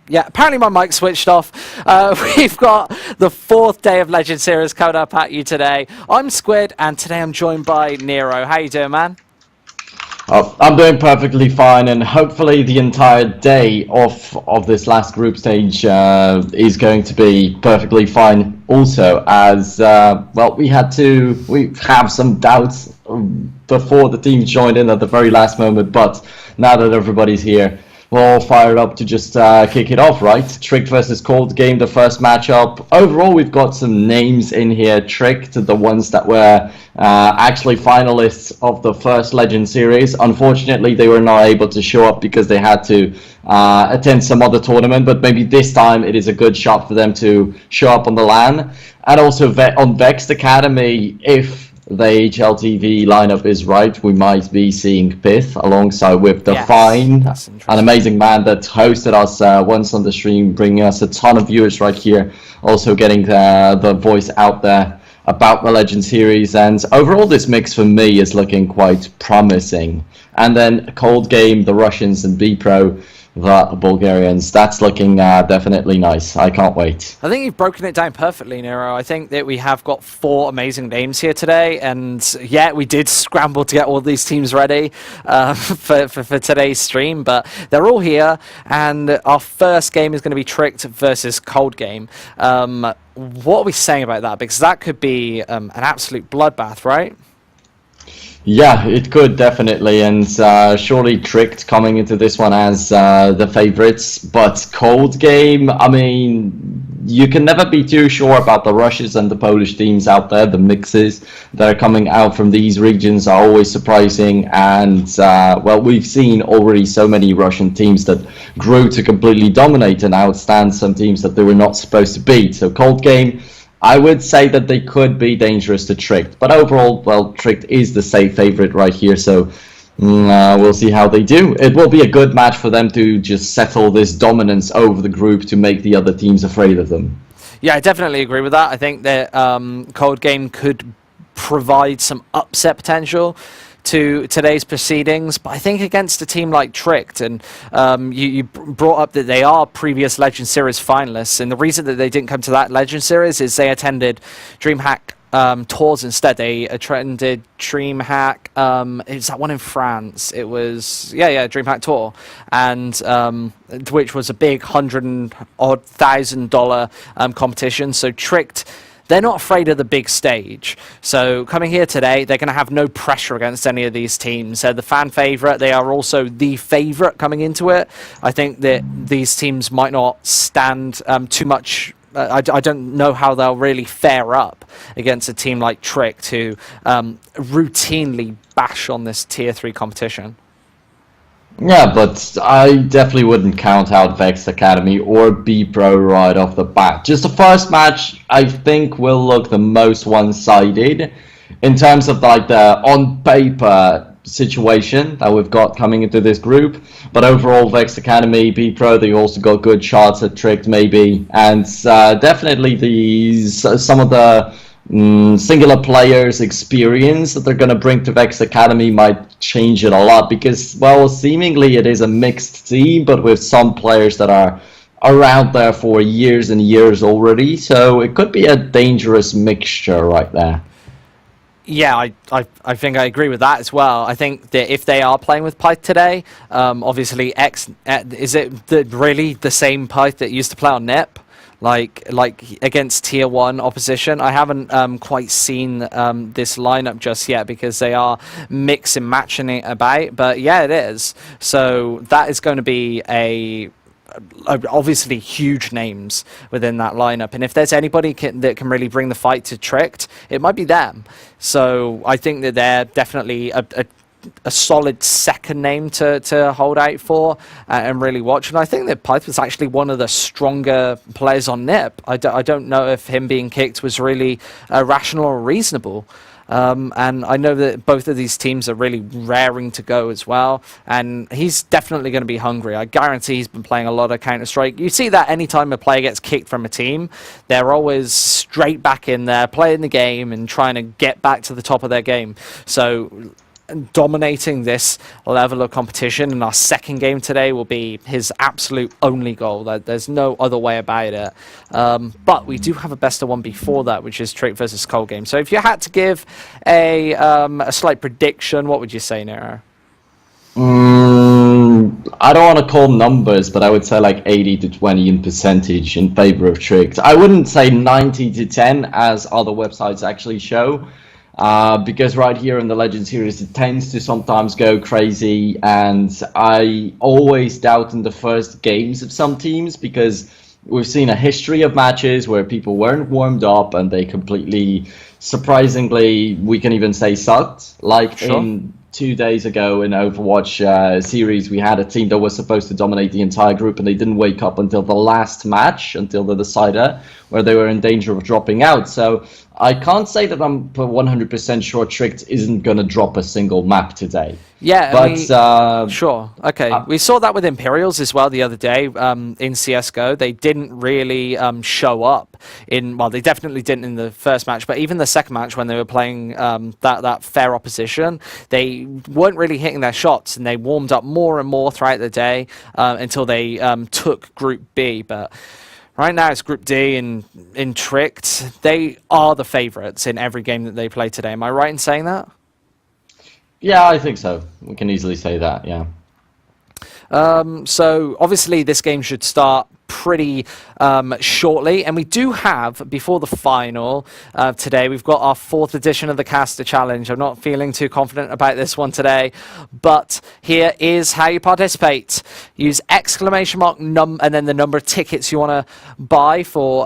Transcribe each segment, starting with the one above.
Yeah, apparently my mic switched off. We've got the 4th day of Legend Series coming up at you today. I'm Squid, and today I'm joined by Nero. How you doing, man? I'm doing perfectly fine, and hopefully the entire day of this last group stage is going to be perfectly fine also, as well, we have some doubts before the team joined in at the very last moment, but now that everybody's here, we're all fired up to just kick it off, right? Tricked versus Cold Game, the first matchup. Overall, we've got some names in here. Tricked, the ones that were actually finalists of the first Legend Series. Unfortunately, they were not able to show up because they had to attend some other tournament, but maybe this time it is a good shot for them to show up on the LAN. And also on Vexed Academy, if the HLTV lineup is right, we might be seeing Pith alongside with Define, an amazing man that hosted us once on the stream, bringing us a ton of viewers right here, also getting the voice out there about the Legend Series. And overall, this mix for me is looking quite promising. And then Cold Game, the Russians, and B-Pro, the Bulgarians. That's looking definitely nice. I can't wait. I think you've broken it down perfectly, Nero. I think that we have got 4 amazing names here today, and yeah, we did scramble to get all these teams ready for today's stream, but they're all here, and our first game is going to be Tricked versus Cold Game. What are we saying about that? Because that could be an absolute bloodbath, right? Yeah, it could definitely, and surely Tricked coming into this one as the favorites, but Cold Game, I mean, you can never be too sure about the Russians and the Polish teams out there. The mixes that are coming out from these regions are always surprising, and well, we've seen already so many Russian teams that grew to completely dominate and outstand some teams that they were not supposed to beat. So Cold Game, I would say that they could be dangerous to Tricked, but overall, well, Tricked is the safe favorite right here, so we'll see how they do. It will be a good match for them to just settle this dominance over the group to make the other teams afraid of them. Yeah, I definitely agree with that. I think that Cold Game could provide some upset potential to today's proceedings, but I think against a team like Tricked, and you brought up that they are previous Legend Series finalists, and the reason that they didn't come to that Legend Series is they attended DreamHack tours instead. They attended DreamHack, is that one in France? It was, yeah, DreamHack tour, and which was a big $100,000 competition. So Tricked, they're not afraid of the big stage. So coming here today, they're going to have no pressure against any of these teams. They're the fan favorite. They are also the favorite coming into it. I think that these teams might not stand too much. I don't know how they'll really fare up against a team like Tricked, who routinely bash on this Tier 3 competition. Yeah, but I definitely wouldn't count out Vexed Academy or B-Pro right off the bat. Just the first match, I think, will look the most one-sided in terms of like the on-paper situation that we've got coming into this group. But overall, Vexed Academy, B-Pro, they also got good shots at Tricked maybe. And definitely some of the singular players' experience that they're going to bring to Vexed Academy might change it a lot, because, well, seemingly it is a mixed team, but with some players that are around there for years and years already, so it could be a dangerous mixture right there. Yeah, I think I agree with that as well. I think that if they are playing with Pyth today, obviously is it really the same Pyth that used to play on NIP? Like against Tier 1 opposition. I haven't quite seen this lineup just yet because they are mix and matching it about, but yeah, it is. So that is going to be obviously huge names within that lineup, and if there's anybody that can really bring the fight to Tricked, it might be them. So I think that they're definitely a solid second name to hold out for and really watch. And I think that Pyth was actually one of the stronger players on NIP. I don't know if him being kicked was really rational or reasonable. And I know that both of these teams are really raring to go as well, and he's definitely going to be hungry. I guarantee he's been playing a lot of Counter-Strike. You see that anytime a player gets kicked from a team, they're always straight back in there, playing the game and trying to get back to the top of their game. So dominating this level of competition, and our second game today will be his absolute only goal. There's no other way about it. But we do have a best of one before that, which is Trick versus Cold Game. So if you had to give a slight prediction, what would you say, Nero? I don't want to call numbers, but I would say like 80 to 20 in percentage in favor of Tricks. I wouldn't say 90 to 10 as other websites actually show, because right here in the Legend series it tends to sometimes go crazy, and I always doubt in the first games of some teams because we've seen a history of matches where people weren't warmed up and they completely, surprisingly, we can even say sucked. Like Sure. in 2 days ago in Overwatch series, we had a team that was supposed to dominate the entire group, and they didn't wake up until the last match, until the decider, where they were in danger of dropping out. So I can't say that I'm 100% sure Tricked isn't going to drop a single map today. Yeah, but sure. Okay, we saw that with Imperials as well the other day in CSGO. They didn't really show up in, well, they definitely didn't in the first match, but even the second match when they were playing that fair opposition, they weren't really hitting their shots, and they warmed up more and more throughout the day until they took Group B. But right now it's Group D, and in Tricked, they are the favourites in every game that they play today. Am I right in saying that? Yeah, I think so. We can easily say that, yeah. So obviously this game should start pretty shortly, and we do have, before the final today, we've got our 4th edition of the Caster Challenge. I'm not feeling too confident about this one today, but here is how you participate. Use exclamation mark and then the number of tickets you want to buy for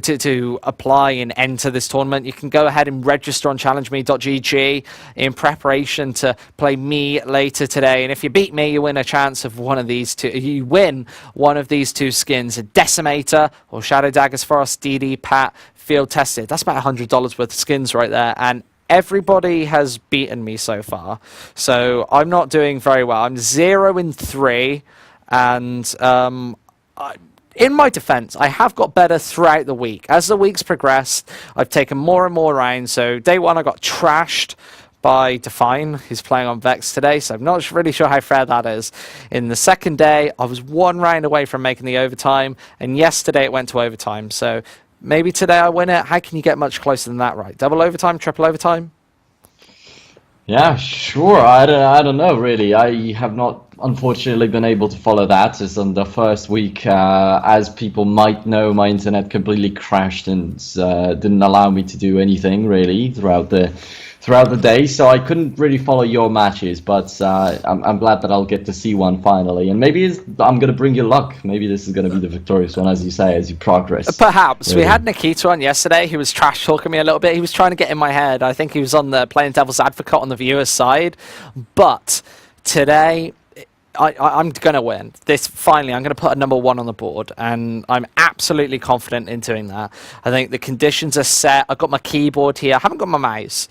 to apply and enter this tournament. You can go ahead and register on ChallengeME.gg in preparation to play me later today, and if you beat me, you win a chance of one of these two. You win one of these two skins: a Decimator or Shadow Daggers Frost DD Pat Field Tested. That's about $100 worth of skins right there, and everybody has beaten me so far, so I'm not doing very well. I'm 0-3, and in my defense, I have got better throughout the week. As the weeks progressed, I've taken more and more rounds. So day one, I got trashed by Define, who's playing on Vex today, so I'm not really sure how fair that is. In the second day, I was 1 round away from making the overtime, and yesterday it went to overtime, so maybe today I win it. How can you get much closer than that, right? Double overtime, triple overtime? Yeah, sure. I don't know, really. I have not, unfortunately, been able to follow that, as on the first week, as people might know, my internet completely crashed and didn't allow me to do anything, really, throughout the day, so I couldn't really follow your matches, but I'm glad that I'll get to see one finally, and maybe I'm going to bring you luck. Maybe this is going to be the victorious one, as you say, as you progress. Perhaps. Really. We had Nikita on yesterday, who was trash talking me a little bit. He was trying to get in my head. I think he was on the playing devil's advocate on the viewer's side, but today I'm going to win. Finally, I'm going to put a number 1 on the board, and I'm absolutely confident in doing that. I think the conditions are set. I've got my keyboard here. I haven't got my mouse.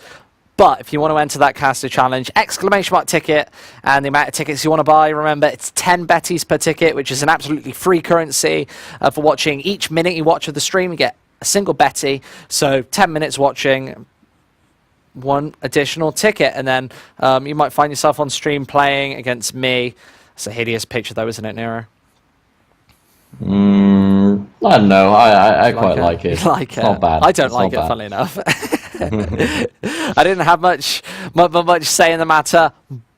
But if you want to enter that Caster Challenge, exclamation mark ticket, and the amount of tickets you want to buy, remember it's 10 betties per ticket, which is an absolutely free currency for watching. Each minute you watch of the stream, you get a single betty. So 10 minutes watching, 1 additional ticket, and then you might find yourself on stream playing against me. It's a hideous picture though, isn't it, Nero? I don't know. I quite like it. You like it's it? not bad. I don't it's like it, bad. funnily enough. I didn't have much say in the matter,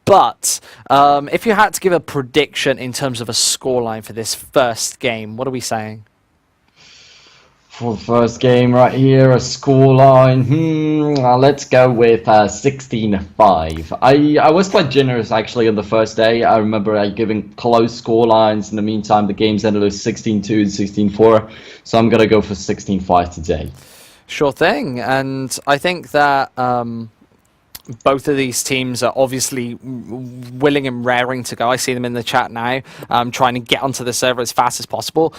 but if you had to give a prediction in terms of a scoreline for this first game, what are we saying? For the first game right here, a scoreline, let's go with 16-5. I was quite generous actually on the first day. I remember giving close scorelines. In the meantime, the games ended with 16-2 and 16-4, so I'm going to go for 16-5 today. Sure thing, and I think that both of these teams are obviously willing and raring to go. I see them in the chat now, trying to get onto the server as fast as possible.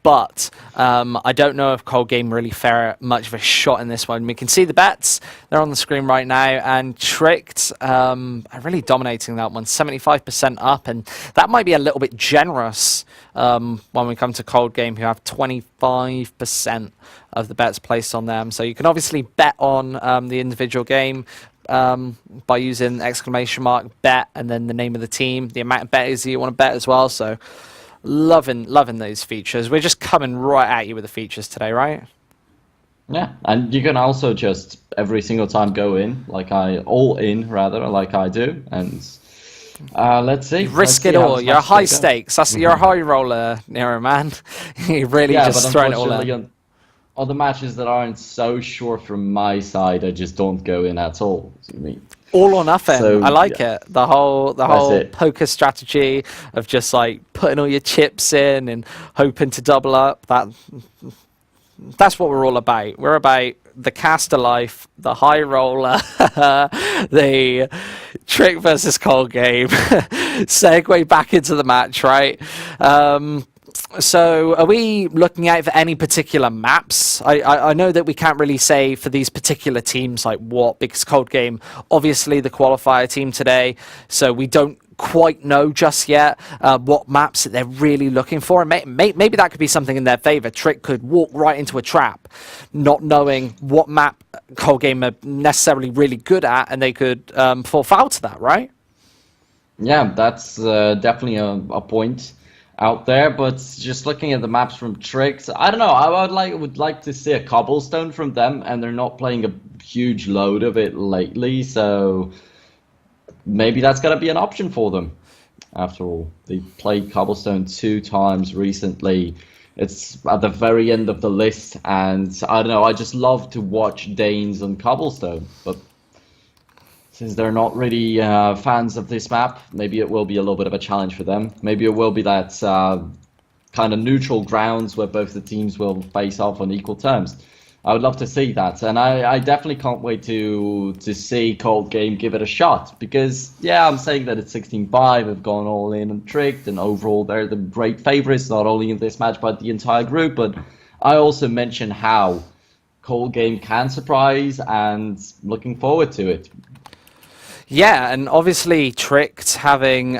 But I don't know if Cold Game really fair much of a shot in this one. We can see the bets. They're on the screen right now. And Tricked are really dominating that one, 75% up. And that might be a little bit generous when we come to Cold Game, who have 25% of the bets placed on them. So you can obviously bet on the individual game, by using !bet and then the name of the team, the amount of betters that you want to bet as well. So loving those features. We're just coming right at you with the features today, right? Yeah, and you can also just every single time go in, all in rather, like I do, and let's see. Risk it all. You're high stakes. You're a high roller, Nero, man. You really just throwing it all in. On the matches that aren't so sure from my side, I just don't go in at all. You mean all or nothing? So, I like it. The whole it. poker strategy of just like putting all your chips in and hoping to double up. That's what we're all about. We're about the caster life, the high roller, the trick versus cold game. Segue back into the match, right? So are we looking out for any particular maps? I know that we can't really say for these particular teams like what, because cold game, obviously the qualifier team today, so we don't quite know just yet what maps that they're really looking for. And maybe that could be something in their favor. Trick could walk right into a trap, not knowing what map cold game are necessarily really good at, and they could fall foul to that, right? Yeah, that's definitely a point out there, but just looking at the maps from Tricks, I don't know, I would like to see a cobblestone from them, and they're not playing a huge load of it lately, so maybe that's gonna be an option for them. After all, they played cobblestone 2 times recently. It's at the very end of the list, and I don't know, I just love to watch Danes on cobblestone, but since they're not really fans of this map, maybe it will be a little bit of a challenge for them. Maybe it will be that kind of neutral grounds where both the teams will face off on equal terms. I would love to see that, and I definitely can't wait to see Cold Game give it a shot, because, yeah, I'm saying that it's 16-5, have gone all in and tricked, and overall they're the great favorites, not only in this match but the entire group, but I also mentioned how Cold Game can surprise, and looking forward to it. Yeah, and obviously Tricked having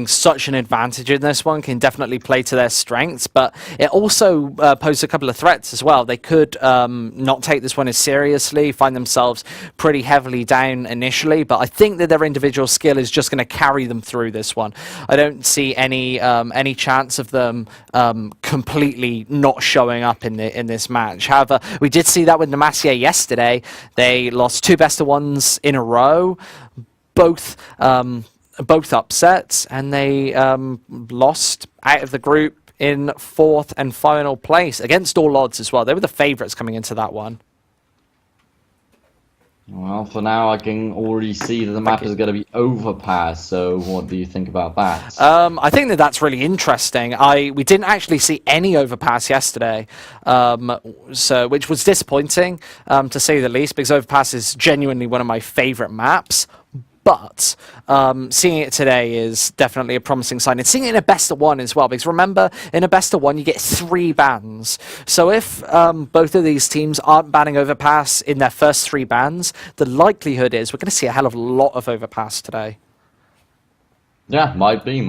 such an advantage in this one can definitely play to their strengths, but it also poses a couple of threats as well. They could not take this one as seriously, find themselves pretty heavily down initially, but I think that their individual skill is just going to carry them through this one. I don't see any chance of them completely not showing up in this match. However, we did see that with Nemacia yesterday. They lost 2 best-of-1s in a row, both upsets, and they lost out of the group in 4th and final place against all odds as well. They were the favourites coming into that one. Well, for now, I can already see that the map is going to be overpass, so what do you think about that? I think that that's really interesting. We didn't actually see any overpass yesterday, which was disappointing, to say the least, because overpass is genuinely one of my favourite maps. But seeing it today is definitely a promising sign. And seeing it in a best-of-1 as well, because remember, in a best-of-1, you get 3 bans. So if both of these teams aren't banning Overpass in their first 3 bans, the likelihood is we're going to see a hell of a lot of Overpass today. Yeah, might be.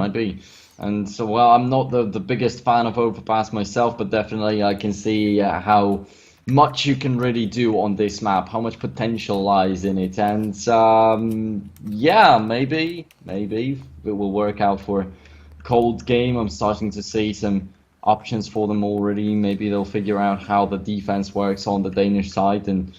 And so, well, I'm not the biggest fan of Overpass myself, but definitely I can see how much you can really do on this map, how much potential lies in it, and yeah, maybe it will work out for Cold Game. I'm starting to see some options for them already. Maybe they'll figure out how the defense works on the Danish side, and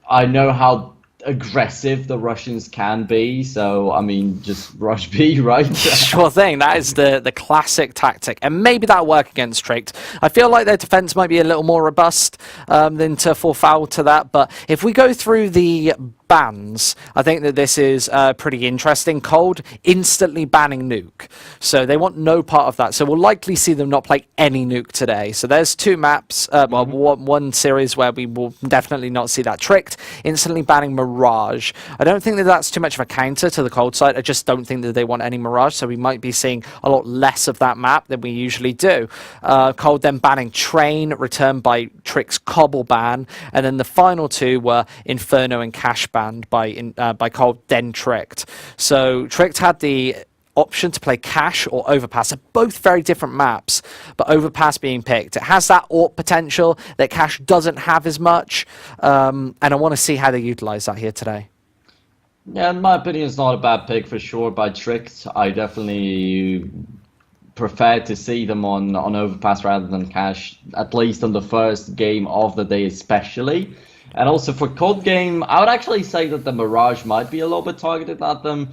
I know how aggressive the Russians can be, so I mean, just rush B, right? Sure thing. That is the classic tactic, and maybe that'll work against Tricked. I feel like their defense might be a little more robust than to fall foul to that, but if we go through the bans, I think that this is pretty interesting. Cold instantly banning Nuke, so they want no part of that, so we'll likely see them not play any Nuke today. So there's 2 maps, well, one series where we will definitely not see that. Tricked instantly banning Mirage. I don't think that that's too much of a counter to the Cold side. I just don't think that they want any Mirage, so we might be seeing a lot less of that map than we usually do. Cold then banning Train, returned by Trick's Cobble ban, and then the final 2 were Inferno and Cash banned by Cold, then Tricked. So Tricked had the option to play Cache or Overpass. They're both very different maps, but Overpass being picked. It has that AWP potential that Cache doesn't have as much, and I want to see how they utilize that here today. Yeah, in my opinion, it's not a bad pick for sure by Tricked. I definitely prefer to see them on Overpass rather than Cache, at least on the first game of the day especially. And also for Cold Game, I would actually say that the Mirage might be a little bit targeted at them.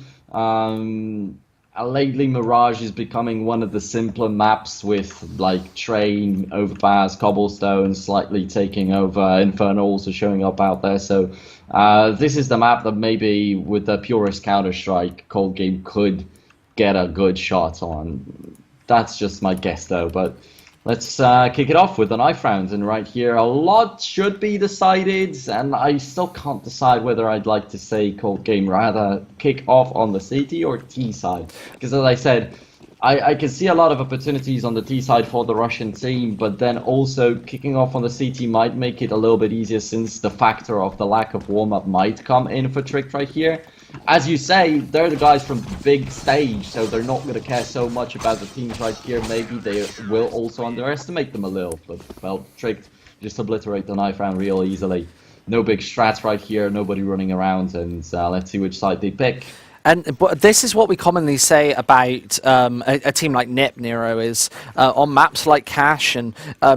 Lately, Mirage is becoming one of the simpler maps with like Train, Overpass, Cobblestone slightly taking over, Inferno also showing up out there. So this is the map that maybe with the purest Counter-Strike, Cold Game could get a good shot on. That's just my guess though, but let's kick it off with the knife round. And right here, a lot should be decided, and I still can't decide whether I'd like to say Cold Game rather kick off on the CT or T side. Because as I said, I can see a lot of opportunities on the T side for the Russian team, but then also kicking off on the CT might make it a little bit easier since the factor of the lack of warm-up might come in for Trick right here. As you say, they're the guys from the big stage, so they're not going to care so much about the teams right here. Maybe they will also underestimate them a little, but, well, Tricked just obliterate the knife round real easily. No big strats right here, nobody running around, and let's see which side they pick. But this is what we commonly say about a team like NIP, Nero, is on maps like Cache and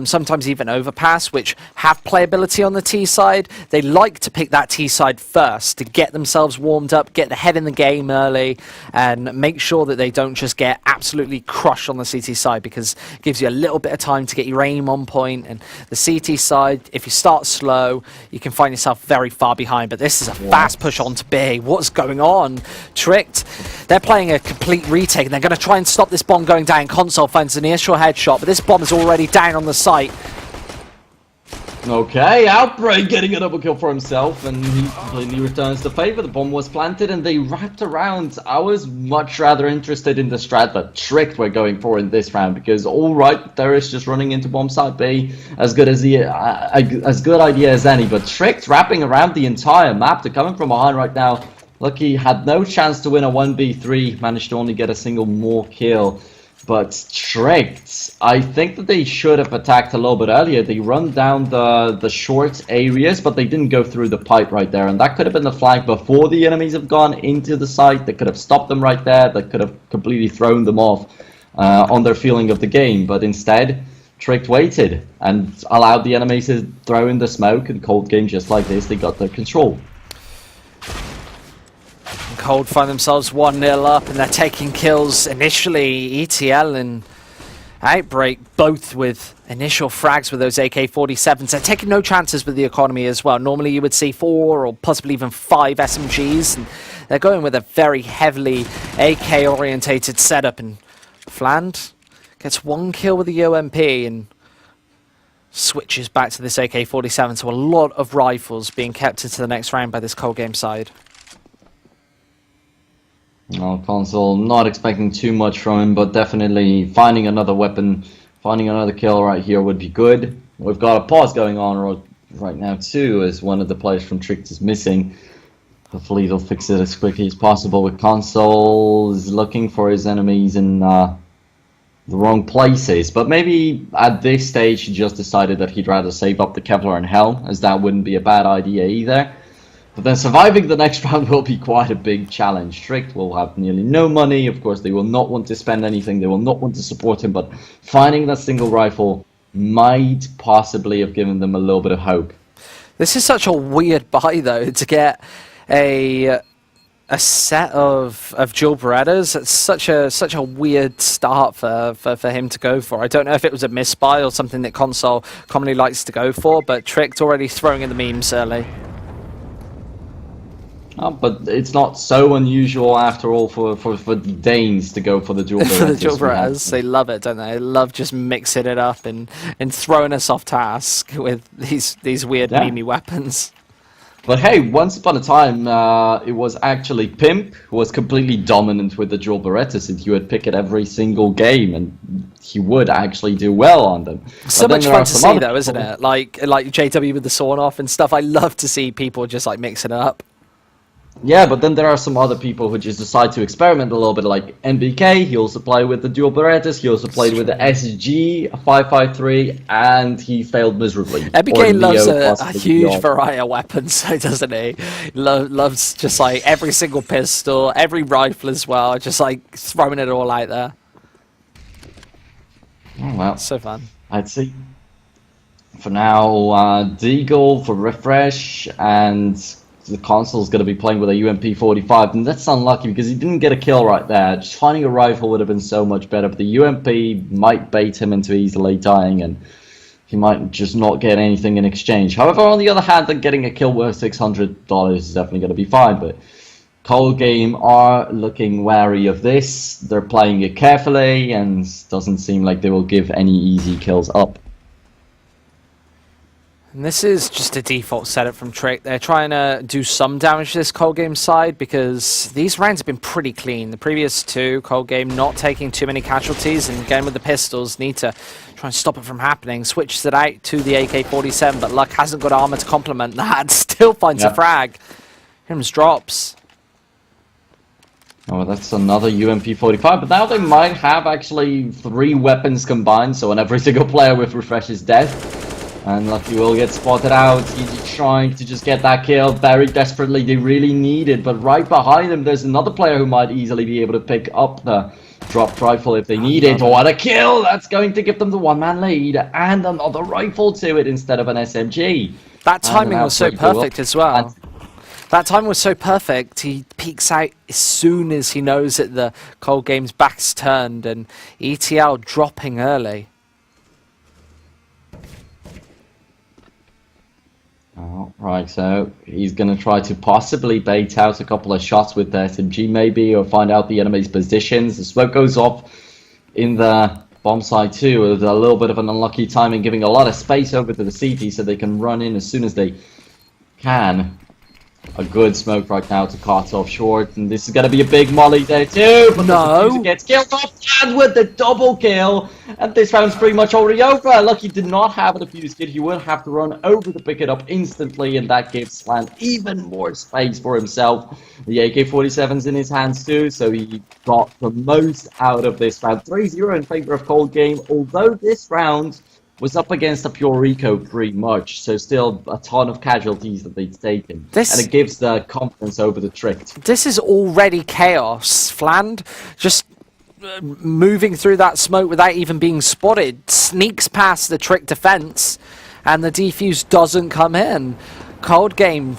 sometimes even Overpass, which have playability on the T side, they like to pick that T side first to get themselves warmed up, get their head in the game early, and make sure that they don't just get absolutely crushed on the CT side, because it gives you a little bit of time to get your aim on point. And the CT side, if you start slow, you can find yourself very far behind. But this is a fast push onto B. What's going on? Tricked. They're playing a complete retake, and they're going to try and stop this bomb going down. Console finds an initial headshot, but this bomb is already down on the site. Okay, Outbreak getting a double kill for himself, and he completely returns the favor. The bomb was planted, and they wrapped around. I was much rather interested in the strat that Tricked were going for in this round, because alright, there is just running into bomb site B, as good idea as any, but Tricked wrapping around the entire map. They're coming from behind right now. Lucky had no chance to win a 1v3, managed to only get a single more kill. But Tricked, I think that they should have attacked a little bit earlier. They run down the short areas, but they didn't go through the pipe right there. And that could have been the flag before the enemies have gone into the site. They could have stopped them right there. That could have completely thrown them off on their feeling of the game. But instead, Tricked waited and allowed the enemies to throw in the smoke. And Cold Game, just like this, they got their control. Cold find themselves 1-0 up, and they're taking kills initially. ETL and Outbreak both with initial frags with those AK-47s. They're taking no chances with the economy as well. Normally you would see 4 or possibly even 5 SMGs, and they're going with a very heavily AK-orientated setup. And Fland gets 1 kill with the UMP and switches back to this AK-47. So a lot of rifles being kept into the next round by this Cold Game side. Well, Console not expecting too much from him, but definitely finding another weapon, finding another kill right here would be good. We've got a pause going on right now too, as one of the players from Tricked is missing. Hopefully they'll fix it as quickly as possible. With Console is looking for his enemies in the wrong places, but maybe at this stage he just decided that he'd rather save up the Kevlar and Hell, as that wouldn't be a bad idea either. But then surviving the next round will be quite a big challenge. Tricked will have nearly no money. Of course, they will not want to spend anything. They will not want to support him. But finding that single rifle might possibly have given them a little bit of hope. This is such a weird buy, though, to get a set of dual Berettas. It's such a weird start for him to go for. I don't know if it was a misbuy or something that Console commonly likes to go for, but Tricked already throwing in the memes early. But it's not so unusual after all for the Danes to go for the dual Berettas. For the dual Berettas, they love it, don't they? They love just mixing it up and throwing us off task with these weird memey weapons. But hey, once upon a time, it was actually Pimp who was completely dominant with the dual Berettas, and he would pick it every single game, and he would actually do well on them. So much fun to see, though, isn't it? Like JW with the sawn off and stuff. I love to see people just like mixing it up. Yeah, but then there are some other people who just decide to experiment a little bit, like NBK. He also played with the dual Berettas. He also played with the SG 553, and he failed miserably. NBK loves a huge variety of weapons, so doesn't he? Loves just like every single pistol, every rifle as well, just like throwing it all out there. Oh, well, so fun. I'd say for now, Deagle for refresh, and the console's going to be playing with a UMP-45, and that's unlucky because he didn't get a kill right there. Just finding a rifle would have been so much better, but the UMP might bait him into easily dying, and he might just not get anything in exchange. However, on the other hand, then getting a kill worth $600 is definitely going to be fine, but Cold Game are looking wary of this. They're playing it carefully, and doesn't seem like they will give any easy kills up. And this is just a default setup from Trick. They're trying to do some damage to this Cold Game side because these rounds have been pretty clean. The previous two, Cold Game not taking too many casualties and going with the pistols, need to try and stop it from happening. Switches it out to the AK-47, but Luck hasn't got armor to complement that. Still finds a frag. Hims drops. Oh, that's another UMP-45, but now they might have actually 3 weapons combined, so on every single player with refresh is dead. And Lucky will get spotted out. He's trying to just get that kill very desperately. They really need it, but right behind him there's another player who might easily be able to pick up the dropped rifle if they need it. What a kill! That's going to give them the one-man lead, and another rifle to it instead of an SMG. That timing was so perfect as well. That time was so perfect. He peeks out as soon as he knows that the Cold Game's back's turned, and ETL dropping early. Oh, right, so he's going to try to possibly bait out a couple of shots with the SMG maybe, or find out the enemy's positions. The smoke goes off in the bomb side too, with a little bit of an unlucky timing, giving a lot of space over to the CT so they can run in as soon as they can. A good smoke right now to cut off short, and this is going to be a big molly there too, but the diffuser gets killed off, and with the double kill, and this round's pretty much already over. Lucky did not have a defuse kit. He would have to run over to pick it up instantly, and that gives Slant even more space for himself. The AK-47's in his hands too, so he got the most out of this round. 3-0 in favor of Cold Game, although this round was up against a pure Rico pretty much, so still a ton of casualties that they'd taken. And it gives the confidence over the Tricked. This is already chaos. Fland just moving through that smoke without even being spotted, sneaks past the Trick defense, and the defuse doesn't come in. Cold Game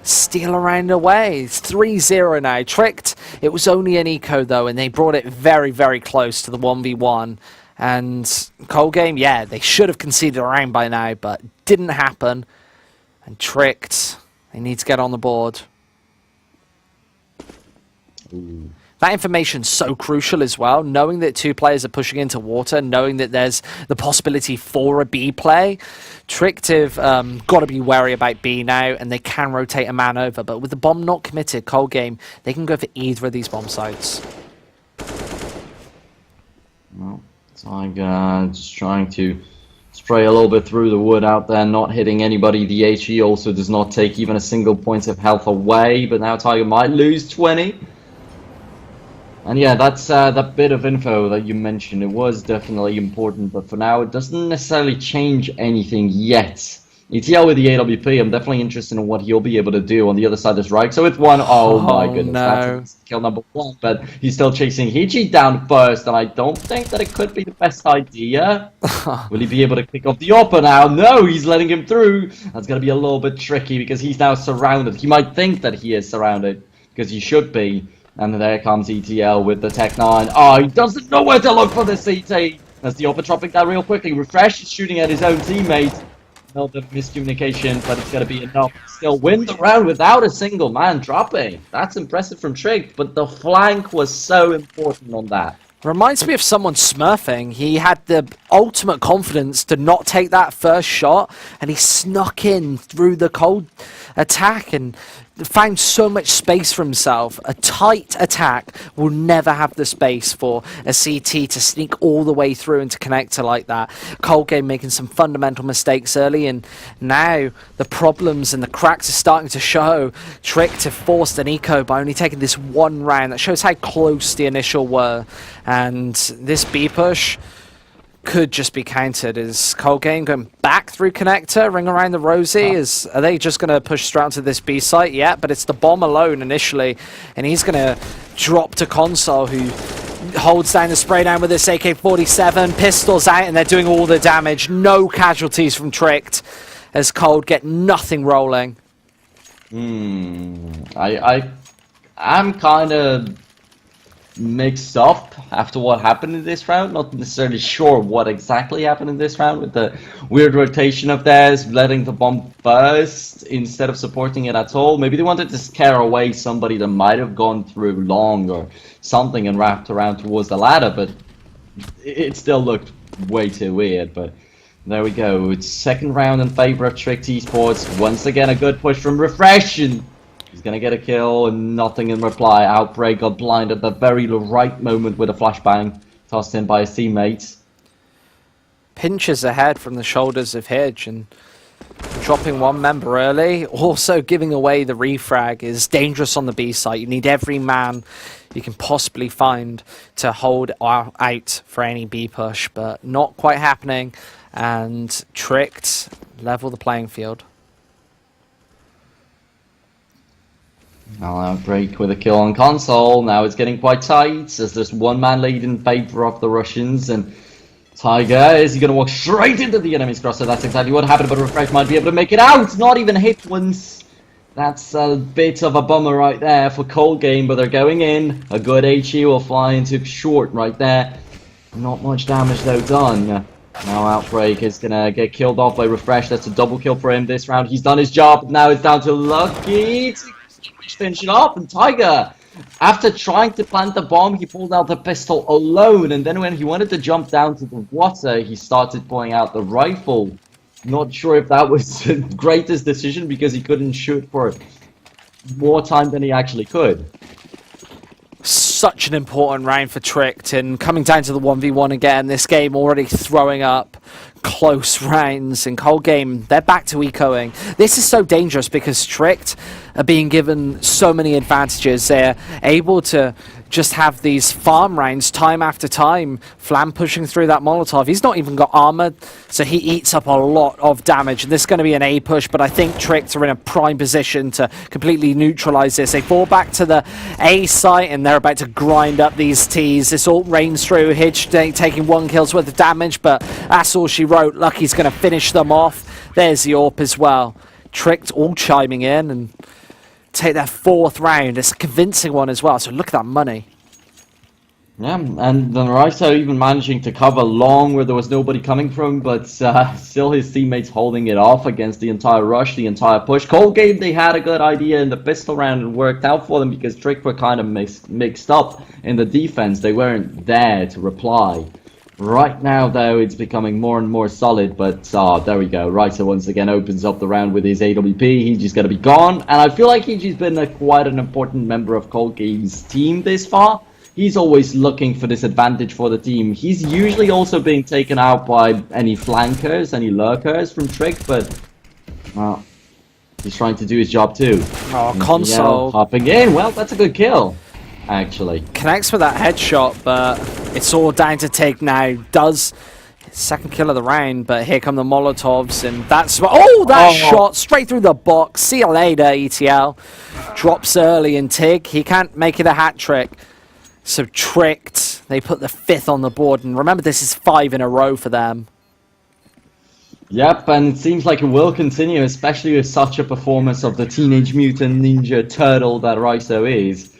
steal around away. It's 3-0 now. Tricked, it was only an eco though, and they brought it very, very close to the 1v1. And Cold Game, yeah, they should have conceded a round by now, but didn't happen. And Tricked, they need to get on the board. Ooh. That information's so crucial as well, knowing that 2 players are pushing into water, knowing that there's the possibility for a B play. Tricked have got to be wary about B now, and they can rotate a man over, but with the bomb not committed, Cold Game, they can go for either of these bomb sites. Well, Tiger just trying to spray a little bit through the wood out there, not hitting anybody. The HE also does not take even a single point of health away, but now Tiger might lose 20. And yeah, that's that bit of info that you mentioned. It was definitely important, but for now it doesn't necessarily change anything yet. ETL with the AWP, I'm definitely interested in what he'll be able to do on the other side of Reich. So it's one, oh my goodness, no. That's kill number 1, but he's still chasing Hichi down first, and I don't think that it could be the best idea. Will he be able to pick up the upper now? No, he's letting him through. That's going to be a little bit tricky because he's now surrounded. He might think that he is surrounded, because he should be. And there comes ETL with the Tech 9. Oh, he doesn't know where to look for the CT. As the upper dropping down real quickly. Refresh is shooting at his own teammate. A little bit of miscommunication, but it's going to be enough to still win the round without a single man dropping. That's impressive from Trick, but the flank was so important on that. Reminds me of someone smurfing. He had the ultimate confidence to not take that first shot, and he snuck in through the cold attack and found so much space for himself. A tight attack will never have the space for a CT to sneak all the way through into connector like that. Cold Game making some fundamental mistakes early, and now the problems and the cracks are starting to show. Trick to force an eco by only taking this one round. That shows how close the initial were, and this B push could just be countered. Is Cold Game going back through connector, ring around the Rosie? Are they just going to push straight onto this B site? Yeah, but it's the bomb alone initially, and he's going to drop to Console, who holds down the spray down with this AK-47, pistols out, and they're doing all the damage. No casualties from Tricked, as Cold get nothing rolling. I'm kind of mixed up after what happened in this round. Not necessarily sure what exactly happened in this round with the weird rotation of theirs, letting the bomb burst instead of supporting it at all. Maybe they wanted to scare away somebody that might have gone through long or something and wrapped around towards the ladder, but it still looked way too weird. But there we go. It's second round in favor of Tricked Esports. Once again, a good push from Refresh, and he's going to get a kill and nothing in reply. Outbreak got blind at the very right moment with a flashbang tossed in by his teammates. Pinches ahead from the shoulders of Hidge and dropping one member early. Also giving away the refrag is dangerous on the B site. You need every man you can possibly find to hold out for any B push, but not quite happening. And Tricked level the playing field. Now Outbreak with a kill on Console. Now it's getting quite tight as there's one man lead in favor of the Russians, and Tiger, is he going to walk straight into the enemy's crosser? That's exactly what happened, but Refresh might be able to make it out. Not even hit once. That's a bit of a bummer right there for Cold Game, but they're going in. A good HE will fly into short right there. Not much damage though done. Now Outbreak is going to get killed off by Refresh. That's a double kill for him this round. He's done his job. Now it's down to Lucky to finish it off, and Tiger, after trying to plant the bomb, he pulled out the pistol alone, and then when he wanted to jump down to the water, he started pulling out the rifle. Not sure if that was the greatest decision, because he couldn't shoot for more time than he actually could. Such an important round for Tricked, and coming down to the 1v1 again, this game already throwing up close rounds. In Cold Game, they're back to ecoing. This is so dangerous because Tricked are being given so many advantages. They're able to just have these farm rounds time after time. Flam pushing through that Molotov. He's not even got armor, so he eats up a lot of damage. And this is going to be an A push, but I think Tricked are in a prime position to completely neutralize this. They fall back to the A site, and they're about to grind up these Ts. This all rains through. Hidge taking 1 kill's worth of damage, but that's all she wrote. Lucky's going to finish them off. There's the AWP as well. Tricked all chiming in and take their 4th round. It's a convincing one as well, so look at that money. Yeah, and then Riso even managing to cover long where there was nobody coming from, but still his teammates holding it off against the entire rush, the entire push. Cold Game, they had a good idea in the pistol round and worked out for them because Trick were kind of mixed up in the defense. They weren't there to reply. Right now, though, it's becoming more and more solid, but there we go. Riso once again opens up the round with his AWP. He's just going to be gone, and I feel like he's been quite an important member of Cold Game's team this far. He's always looking for this advantage for the team. He's usually also being taken out by any flankers, any lurkers from Trick, but well, he's trying to do his job too. Oh, Console hopping in. Well, that's a good kill, actually. Connects with that headshot, but it's all down to Tig now. Does second kill of the round, but here come the Molotovs, and that's shot straight through the box. See you later, ETL. Drops early, and Tig, he can't make it a hat trick. So Tricked, they put the 5th on the board, and remember this is 5 in a row for them. Yep, and it seems like it will continue, especially with such a performance of the Teenage Mutant Ninja Turtle that Riso is.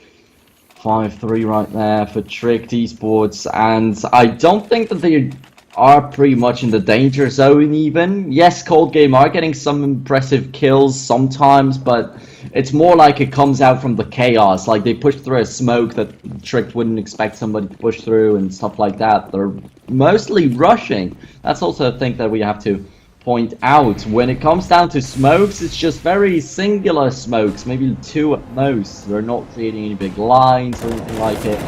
5-3 right there for Tricked Esports, and I don't think that they are pretty much in the danger zone even. Yes, Cold Game are getting some impressive kills sometimes, but it's more like it comes out from the chaos. Like they push through a smoke that Trick wouldn't expect somebody to push through and stuff like that. They're mostly rushing. That's also a thing that we have to point out. When it comes down to smokes, it's just very singular smokes, maybe 2 at most. They're not creating any big lines or anything like it.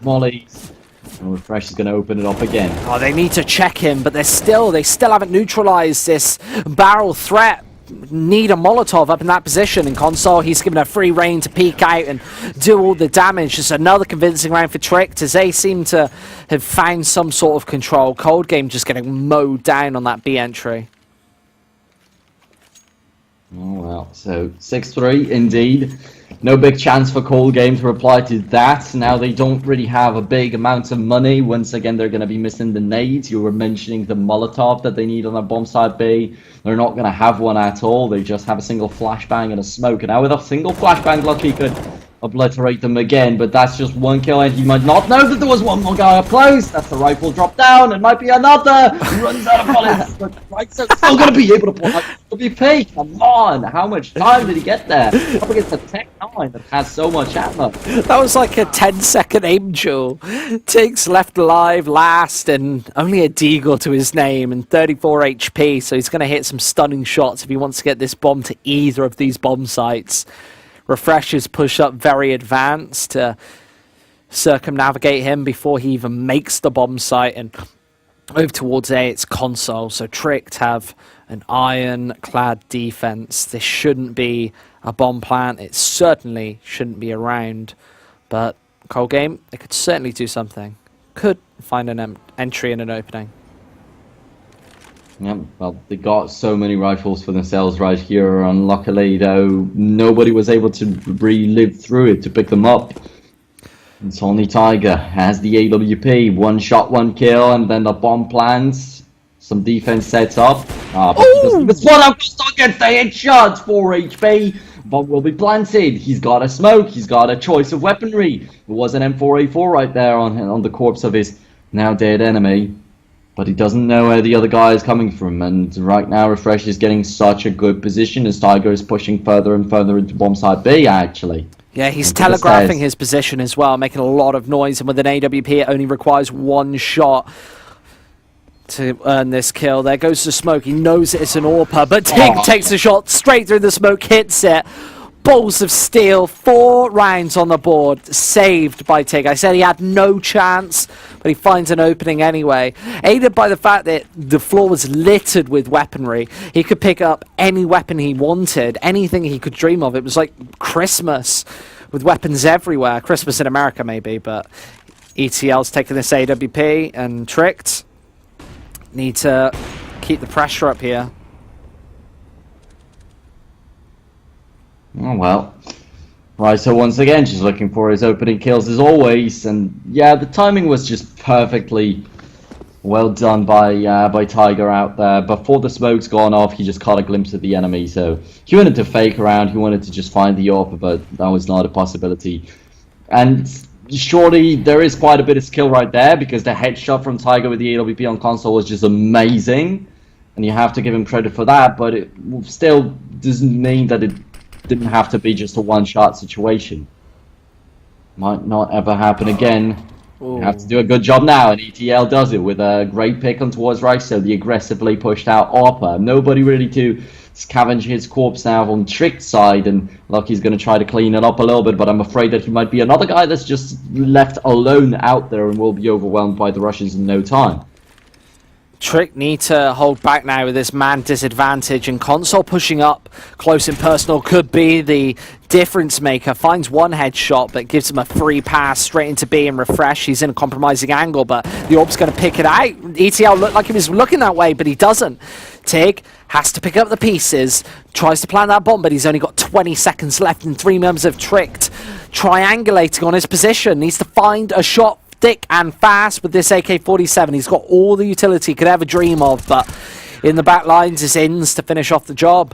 Mollies. And Refresh is going to open it up again. Oh, they need to check him, but they still haven't neutralized this barrel threat. Need a Molotov up in that position. In console, he's given a free reign to peek out and do all the damage. Just another convincing round for Trick, as they seem to have found some sort of control. Cold Game just getting mowed down on that B entry. Oh well, so 6-3 indeed. No big chance for Cold Game to reply to that. Now they don't really have a big amount of money. Once again, they're going to be missing the nades. You were mentioning the Molotov that they need on their bomb site B. They're not going to have one at all. They just have a single flashbang and a smoke. And now with a single flashbang, Lucky could obliterate them again. But that's just one kill, and you might not know that there was one more guy up close. That's the rifle drop down. It might be another. He runs out of bullets. But right, so still going to be able to pull out WP. Come on. How much time did he get there? Up against the Tech 9 that has so much ammo. That was like a 10-second aim duel. Tiggs left alive last and only a deagle to his name and 34 HP, so he's going to hit some stunning shots if he wants to get this bomb to either of these bomb sites. Refreshers push up very advanced to circumnavigate him before he even makes the bomb site and over towards A, it's console. So Tricked have an ironclad defense. This shouldn't be a bomb plant. It certainly shouldn't be around. But Cold Game, they could certainly do something. Could find an entry and an opening. Yeah, well, they got so many rifles for themselves right here. Unluckily, though, nobody was able to relive through it to pick them up. It's only Tiger has the AWP. 1 shot, 1 kill, and then the bomb plans. Some defense sets up. But he doesn't even spot out. Still gets the headshots. 4 HP. Bomb will be planted. He's got a smoke. He's got a choice of weaponry. It was an M4A4 right there on the corpse of his now dead enemy. But he doesn't know where the other guy is coming from, and right now Refresh is getting such a good position as Tiger is pushing further and further into bomb site B, actually. Yeah, he's telegraphing his position as well, making a lot of noise, and with an AWP it only requires 1 shot to earn this kill. There goes the smoke. He knows it's an AWP, but Tig takes the shot straight through the smoke, hits it. Balls of steel, 4 rounds on the board, saved by Tig. I said he had no chance, but he finds an opening anyway. Aided by the fact that the floor was littered with weaponry. He could pick up any weapon he wanted, anything he could dream of. It was like Christmas with weapons everywhere. Christmas in America maybe, but ETL's taking this AWP and Tricked. Need to keep the pressure up here. Oh well. Right, so once again, just looking for his opening kills as always, and yeah, the timing was just perfectly well done by Tiger out there. Before the smoke's gone off, he just caught a glimpse of the enemy, so he wanted to fake around, he wanted to just find the AWP, but that was not a possibility. And surely there is quite a bit of skill right there, because the headshot from Tiger with the AWP on console was just amazing, and you have to give him credit for that, but it still doesn't mean that it didn't have to be just a one-shot situation. Might not ever happen again. You have to do a good job now, and ETL does it with a great pick on towards right, so the aggressively pushed out AWP. Nobody really to scavenge his corpse now on Trick's side, and Lucky's going to try to clean it up a little bit, but I'm afraid that he might be another guy that's just left alone out there and will be overwhelmed by the Russians in no time. Trick need to hold back now with this man disadvantage, and console pushing up close and personal could be the difference maker. Finds 1 headshot but gives him a free pass straight into B and Refresh. He's in a compromising angle, but the AWP's going to pick it out. ETL looked like he was looking that way, but he doesn't. Tig has to pick up the pieces, tries to plant that bomb, but he's only got 20 seconds left, and 3 members have Tricked triangulating on his position. Needs to find a shot thick and fast with this AK-47. He's got all the utility he could ever dream of, but in the back lines is ins to finish off the job.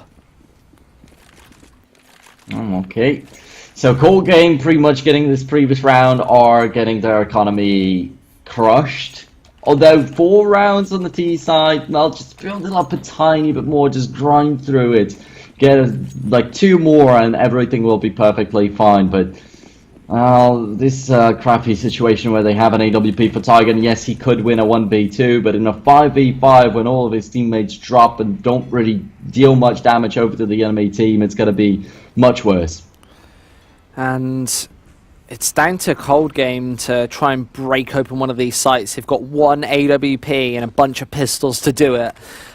Okay, so Cold Game pretty much getting this previous round are getting their economy crushed. Although 4 rounds on the T side, well, just build it up a tiny bit more, just grind through it. Get like 2 more and everything will be perfectly fine. But this crappy situation where they have an AWP for Tiger, and yes, he could win a 1v2, but in a 5v5 when all of his teammates drop and don't really deal much damage over to the enemy team, it's going to be much worse. And it's down to Cold Game to try and break open one of these sites. They've got 1 AWP and a bunch of pistols to do it.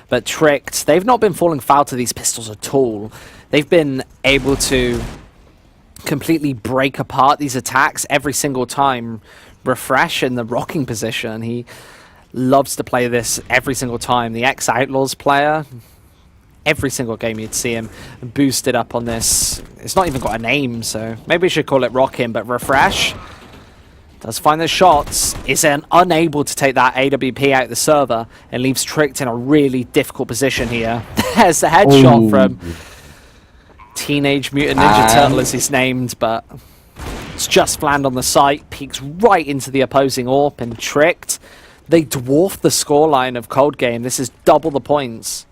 But Tricked, they've not been falling foul to these pistols at all. They've been able to completely break apart these attacks every single time. Refresh in the rocking position. He loves to play this every single time. The ex-Outlaws player, every single game you'd see him boosted up on this. It's not even got a name, so maybe we should call it Rockin', but Refresh does find the shots, is then unable to take that AWP out the server, and leaves Tricked in a really difficult position here. There's the headshot from Teenage Mutant Ninja Turtle as he's named, but it's just landed on the site, peeks right into the opposing AWP, and Tricked, they dwarf the scoreline of Cold Game. This is double the points.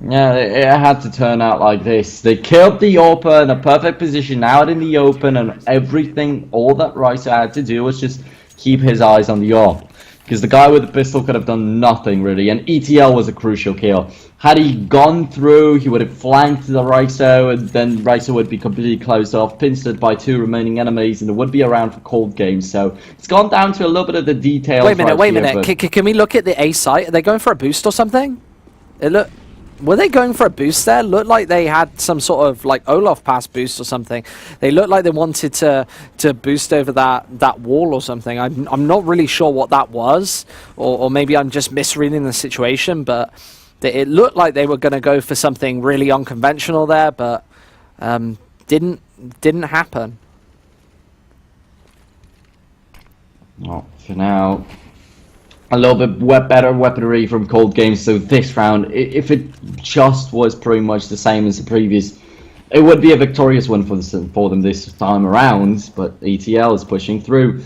Yeah, it had to turn out like this. They killed the AWP in a perfect position out in the open, and everything, all that RAZER had to do was just keep his eyes on the AWP. Because the guy with the pistol could have done nothing really, and ETL was a crucial kill. Had he gone through, he would have flanked the RAZER, and then RAZER would be completely closed off, pincered by 2 remaining enemies, and it would be around for Cold Game. So it's gone down to a little bit of the details. Wait a minute. Can we look at the A site? Are they going for a boost or something? Were they going for a boost there? Looked like they had some sort of like Olaf pass boost or something. They looked like they wanted to boost over that wall or something. I'm not really sure what that was, or maybe I'm just misreading the situation, but it looked like they were going to go for something really unconventional there, but didn't happen. Well, for now, a little bit better weaponry from Cold Game. So this round, if it just was pretty much the same as the previous, it would be a victorious win for them this time around. But ETL is pushing through.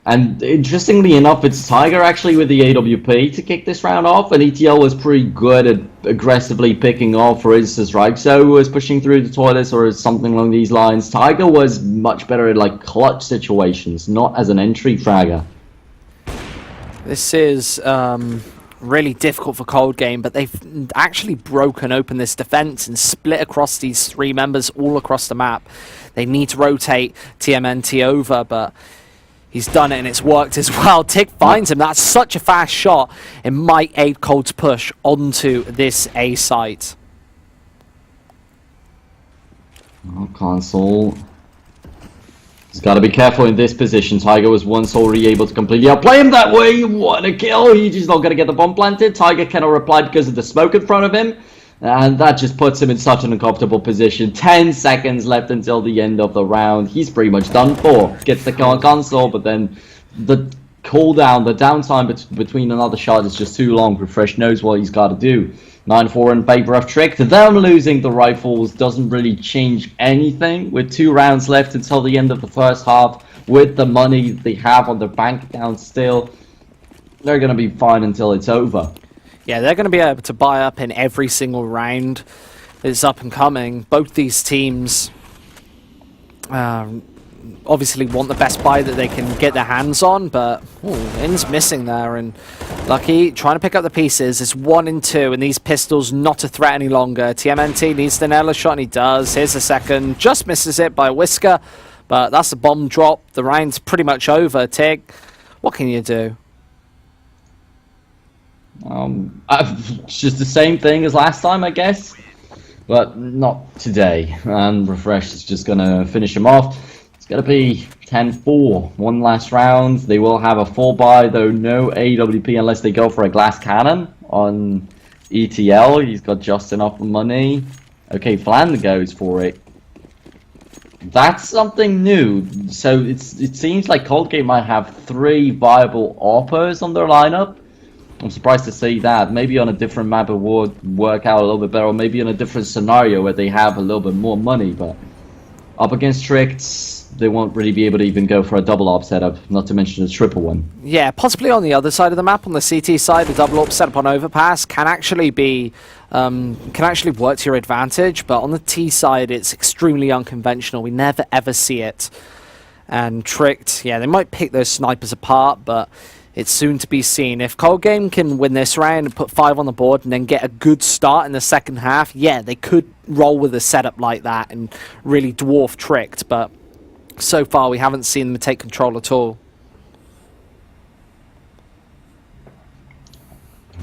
And interestingly enough, it's Tiger actually with the AWP to kick this round off, and ETL was pretty good at aggressively picking off, for instance, right? So was pushing through the toilets or something along these lines. Tiger was much better at like clutch situations, not as an entry fragger. This is really difficult for Cold Game, but they've actually broken open this defense and split across these 3 members all across the map. They need to rotate TMNT over, but he's done it and it's worked as well. Tick finds him. That's such a fast shot. It might aid Cold's push onto this A site. Oh, Console. He's got to be careful in this position. Tiger was once already able to completely outplay him that way. What a kill. He's just not going to get the bomb planted. Tiger cannot reply because of the smoke in front of him. And that just puts him in such an uncomfortable position. 10 seconds left until the end of the round. He's pretty much done for. Gets the kill on Console, but then the cooldown, the downtime between another shot is just too long. Refresh knows what he's got to do. 9-4 in favor of Trick. Them losing the rifles doesn't really change anything. With 2 rounds left until the end of the first half, with the money they have on their bank account still, they're going to be fine until it's over. Yeah, they're going to be able to buy up in every single round that's up and coming. Both these teams obviously want the best buy that they can get their hands on, but In's missing there, and Lucky trying to pick up the pieces. It's 1 and 2, and these pistols not a threat any longer. TMNT needs to nail a shot, and he does. Here's the second, just misses it by a whisker, but that's a bomb drop. The round's pretty much over. Tig, what can you do? It's just the same thing as last time, I guess, but not today. And Refresh is just going to finish him off. It's going to be 10-4. 1 last round. They will have a 4-buy, though no AWP unless they go for a glass cannon on ETL. He's got just enough money. Okay, Flan goes for it. That's something new. So it seems like Cold Game might have 3 viable AWPers on their lineup. I'm surprised to see that. Maybe on a different map it would work out a little bit better, or maybe in a different scenario where they have a little bit more money, but up against Tricked, they won't really be able to even go for a double op setup, not to mention a triple one. Yeah, possibly on the other side of the map, on the CT side, a double up setup on overpass can actually be work to your advantage, but on the T side, it's extremely unconventional. We never ever see it. And Tricked, yeah, they might pick those snipers apart, but it's soon to be seen. If Cold Game can win this round and put 5 on the board and then get a good start in the second half, yeah, they could roll with a setup like that and really dwarf Tricked, but so far we haven't seen them take control at all.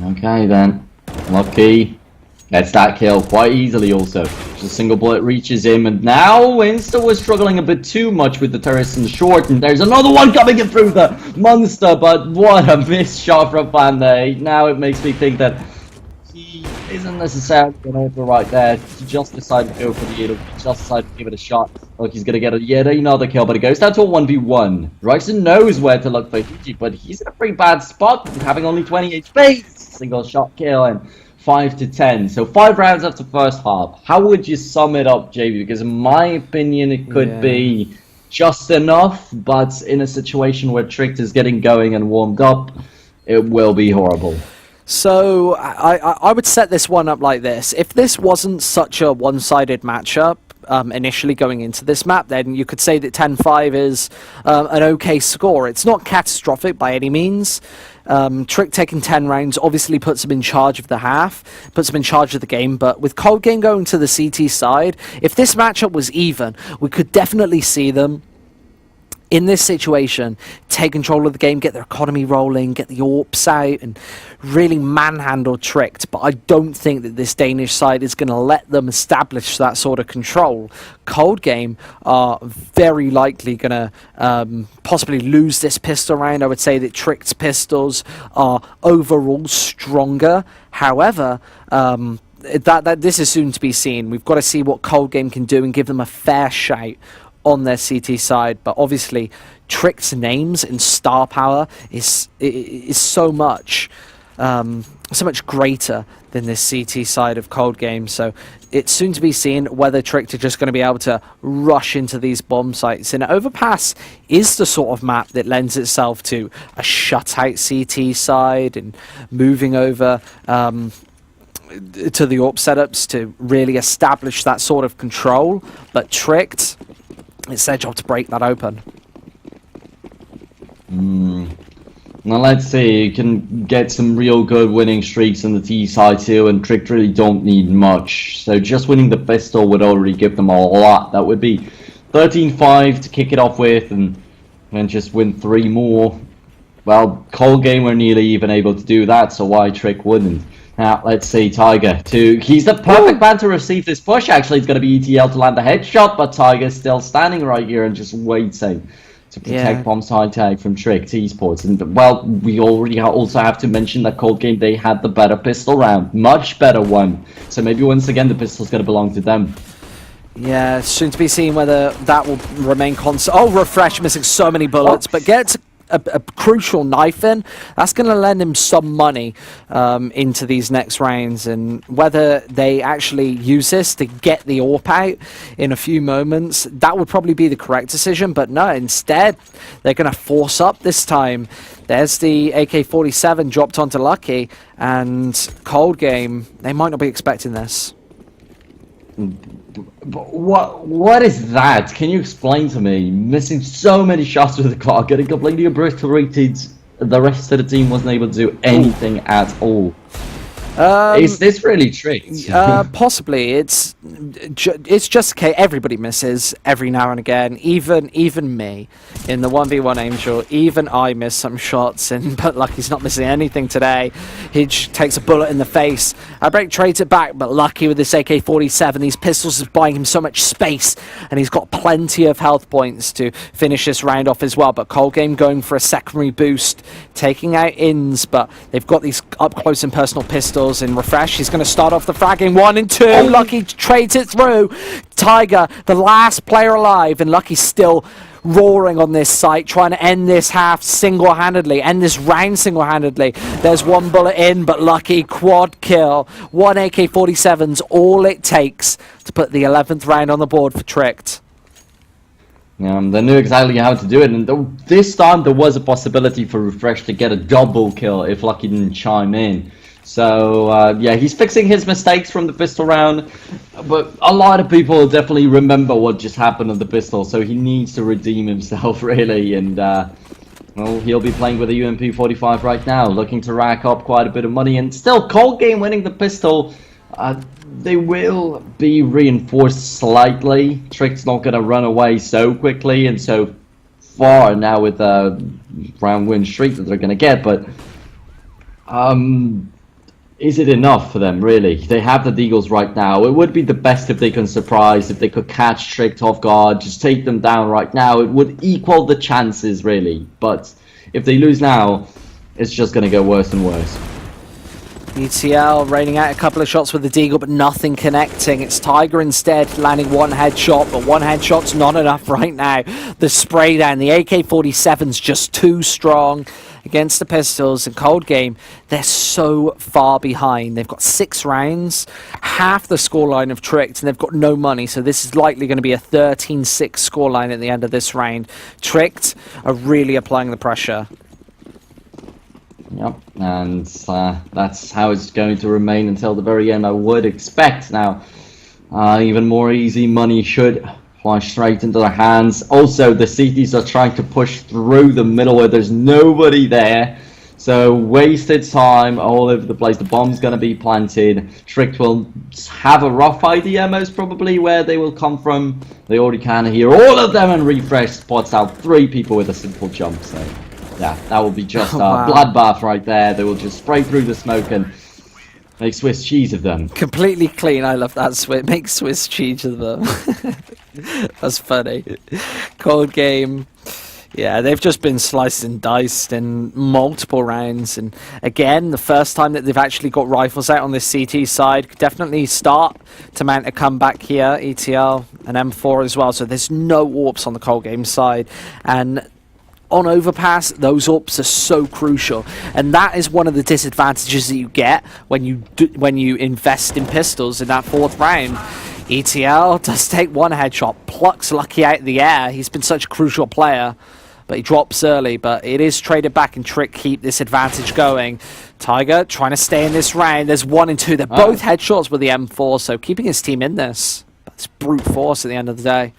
Okay then, Lucky gets that kill quite easily also. Just a single bullet reaches him, and now Insta was struggling a bit too much with the terrorists in short, and there's another one coming in through the monster, but what a missed shot from Panday. Now it makes me think that he isn't necessarily going over right there. He just decided to go for the hit, he just decided to give it a shot. Look, he's going to get yet another kill, but it goes down to a 1v1. Ryzen knows where to look for Hiji, but he's in a pretty bad spot, having only 20 HP. Single shot kill and 5 to 10. So 5 rounds after first half. How would you sum it up, JB? Because in my opinion, it could be just enough, but in a situation where Tricked is getting going and warmed up, it will be horrible. So I would set this one up like this. If this wasn't such a one-sided matchup, initially going into this map, then you could say that 10-5 is an okay score. It's not catastrophic by any means. Trick taking 10 rounds obviously puts him in charge of the half, puts him in charge of the game, but with Cold Game going to the CT side, if this matchup was even, we could definitely see them in this situation take control of the game, get their economy rolling, get the AWPs out, and really manhandle Tricked. But I don't think that this Danish side is going to let them establish that sort of control. Cold Game are very likely going to possibly lose this pistol round. I would say that Tricked's pistols are overall stronger. However, this is soon to be seen. We've got to see what Cold Game can do and give them a fair shout on their CT side, but obviously Tricked's names and star power is so much greater than this CT side of Cold Game. So it's soon to be seen whether Tricked are just going to be able to rush into these bomb sites. And Overpass is the sort of map that lends itself to a shutout CT side and moving over to the AWP setups to really establish that sort of control. But Tricked, it's their job to break that open. Now let's see, you can get some real good winning streaks on the T side too, and Tricked really don't need much. So just winning the pistol would already give them a lot. That would be 13-5 to kick it off with, and then just win 3 more. Well, Cold Game were nearly even able to do that, so why Trick wouldn't? Now, let's see, Tiger. He's the perfect man to receive this push, actually. It's going to be ETL to land the headshot, but Tiger's still standing right here and just waiting to protect Bomb's high tag from Tricked Esports. And, well, we already also have to mention that Cold Game, they had the better pistol round. Much better one. So maybe once again, the pistol's going to belong to them. Yeah, soon to be seen whether that will remain constant. Oh, Refresh missing so many bullets, but gets a crucial knife in. That's going to lend him some money into these next rounds, and whether they actually use this to get the AWP out in a few moments, that would probably be the correct decision. But no, instead they're going to force up this time. There's the AK-47 dropped onto Lucky, and Cold Game, they might not be expecting this. What is that? Can you explain to me? Missing so many shots with the car, getting completely obliterated. The rest of the team wasn't able to do anything at all. Is this really Tricked? Possibly. It's just okay. Everybody misses every now and again. Even me in the 1v1 Angel. Even I miss some shots, but Lucky's not missing anything today. He takes a bullet in the face. Outbreak trades it back, but Lucky with this AK-47, these pistols is buying him so much space, and he's got plenty of health points to finish this round off as well. But Cold Game going for a secondary boost, taking out ins, but they've got these up close and personal pistols. In Refresh, he's going to start off the fragging 1 and 2. Lucky trades it through. Tiger, the last player alive, and Lucky's still roaring on this site, trying to end this half single-handedly, end this round single-handedly. There's 1 bullet in, but Lucky quad kill. 1 AK-47's all it takes to put the 11th round on the board for Tricked. They knew exactly how to do it, and this time there was a possibility for Refresh to get a double kill if Lucky didn't chime in. So, yeah, he's fixing his mistakes from the pistol round, but a lot of people definitely remember what just happened on the pistol, so he needs to redeem himself, really, and, well, he'll be playing with a UMP-45 right now, looking to rack up quite a bit of money, and still, cold game winning the pistol. They will be reinforced slightly. Trick's not going to run away so quickly and so far now with the round win streak that they're going to get, but is it enough for them, really? They have the Deagles right now. It would be the best if they can surprise, if they could catch Trick off guard, just take them down right now. It would equal the chances, really, but if they lose now, it's just going to go worse and worse. ETL raining out a couple of shots with the Deagle, but nothing connecting. It's Tiger instead landing one headshot, but one headshot's not enough right now. The spray down, the AK-47's just too strong against the pistols. And cold game, they're so far behind. They've got 6 rounds, half the scoreline of Tricked, and they've got no money. So this is likely going to be a 13-6 scoreline at the end of this round. Tricked are really applying the pressure. Yep, and that's how it's going to remain until the very end, I would expect. Now, even more easy money should fly straight into their hands. Also, the CTs are trying to push through the middle where there's nobody there. So, wasted time all over the place. The bomb's going to be planted. Tricked will have a rough idea, most probably, where they will come from. They already can hear all of them, and Refresh spots out 3 people with a simple jump. So, yeah, that will be just a bloodbath right there. They will just spray through the smoke and make Swiss cheese of them. Completely clean. I love that. Make Swiss cheese of them. That's funny. Cold game. Yeah, they've just been sliced and diced in multiple rounds. And again, the first time that they've actually got rifles out on this CT side. Could definitely start to mount a comeback here. ETL and M4 as well. So there's no AWPs on the cold game side. And on overpass, those AWPs are so crucial, and that is one of the disadvantages that you get when you invest in pistols in that 4th round. ETL does take one headshot, plucks Lucky out of the air. He's been such a crucial player, but he drops early. But it is traded back, and Trick keep this advantage going. Tiger trying to stay in this round. There's 1 and 2. They're both headshots with the M4, so keeping his team in this. But it's brute force at the end of the day.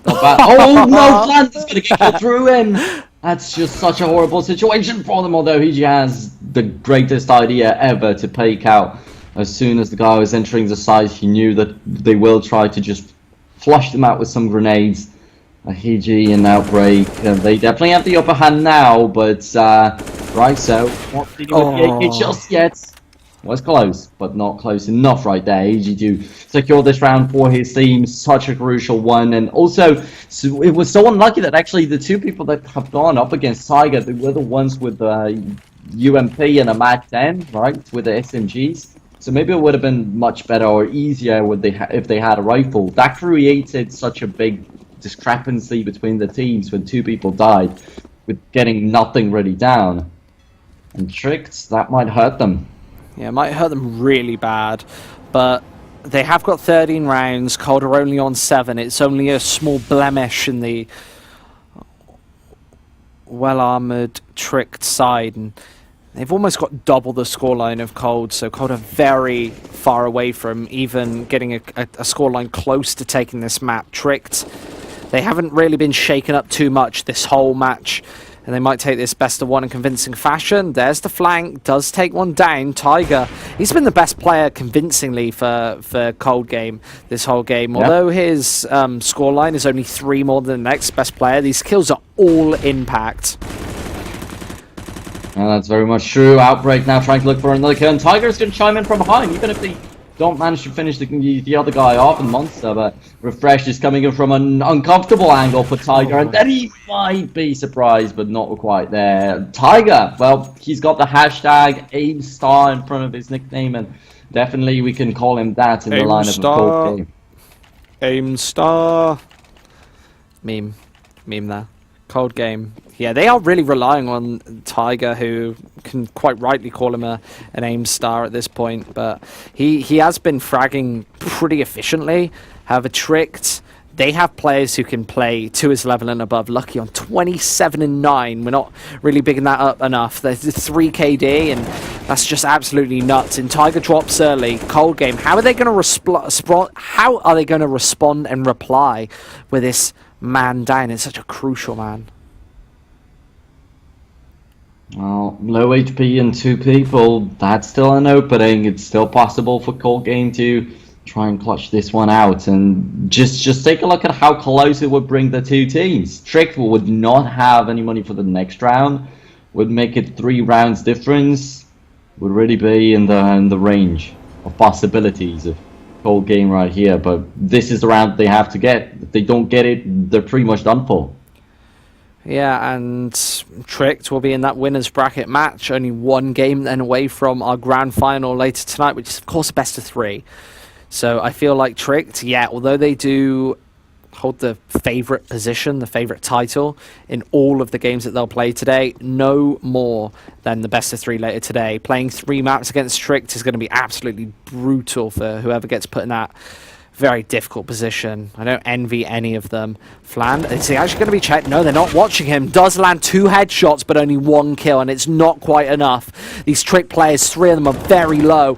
Oh no, Plant is going to get through him. That's just such a horrible situation for them, although he has the greatest idea ever to peek out. As soon as the guy was entering the site, he knew that they will try to just flush them out with some grenades. A Hiji and Outbreak, they definitely have the upper hand now, but right, so not dealing with the AK just yet. Was close, but not close enough right there. Hiji to secure this round for his team, such a crucial one. And also, so it was so unlucky that actually the 2 people that have gone up against Tiger, they were the ones with UMP and a MAC-10, right, with the SMGs. So maybe it would have been much better or easier if they had a rifle. That created such a big discrepancy between the teams when 2 people died, with getting nothing really down. And Tricked, that might hurt them. Yeah, it might hurt them really bad, but they have got 13 rounds. Cold are only on 7. It's only a small blemish in the well-armoured, Tricked side, and they've almost got double the scoreline of Cold, so Cold are very far away from even getting a scoreline close to taking this map. Tricked, they haven't really been shaken up too much this whole match, and they might take this best of 1 in convincing fashion. There's the flank, does take one down. Tiger, he's been the best player convincingly for Cold game this whole game. Yep. Although his scoreline is only 3 more than the next best player, these kills are all impact. And that's very much true. Outbreak now trying to look for another kill, and Tiger's going to chime in from behind, even if they don't manage to finish the other guy off in Monster. But Refresh is coming in from an uncomfortable angle for Tiger, and then he might be surprised, but not quite there. Tiger, well, he's got the hashtag AimStar in front of his nickname, and definitely we can call him that in the line of a cold game. AimStar. Meme there. Cold game. Yeah, they are really relying on Tiger, who can quite rightly call him an aim star at this point, but he has been fragging pretty efficiently. However, Tricked, they have players who can play to his level and above. Lucky on 27 and 9. We're not really bigging that up enough. There's 3 KD, and that's just absolutely nuts. And Tiger drops early. Cold game. How are they going to respond and reply with this man down? It's such a crucial man. Well, low HP and 2 people. That's still an opening. It's still possible for Cold Game to try and clutch this one out, and just take a look at how close it would bring the 2 teams. Trick would not have any money for the next round, would make it 3 rounds difference, would really be in the range of possibilities of Cold Game right here. But this is the round they have to get. If they don't get it, they're pretty much done for. Yeah, and Tricked will be in that winner's bracket match, only 1 game then away from our grand final later tonight, which is of course a best of 3. So I feel like Tricked, yeah, although they do hold the favourite position, the favourite title in all of the games that they'll play today, no more than the best of 3 later today. Playing 3 maps against Tricked is going to be absolutely brutal for whoever gets put in that very difficult position. I don't envy any of them. Flan, is he actually going to be checked? No, they're not watching him. Does land 2 headshots, but only 1 kill, and it's not quite enough. These Trick players, 3 of them are very low.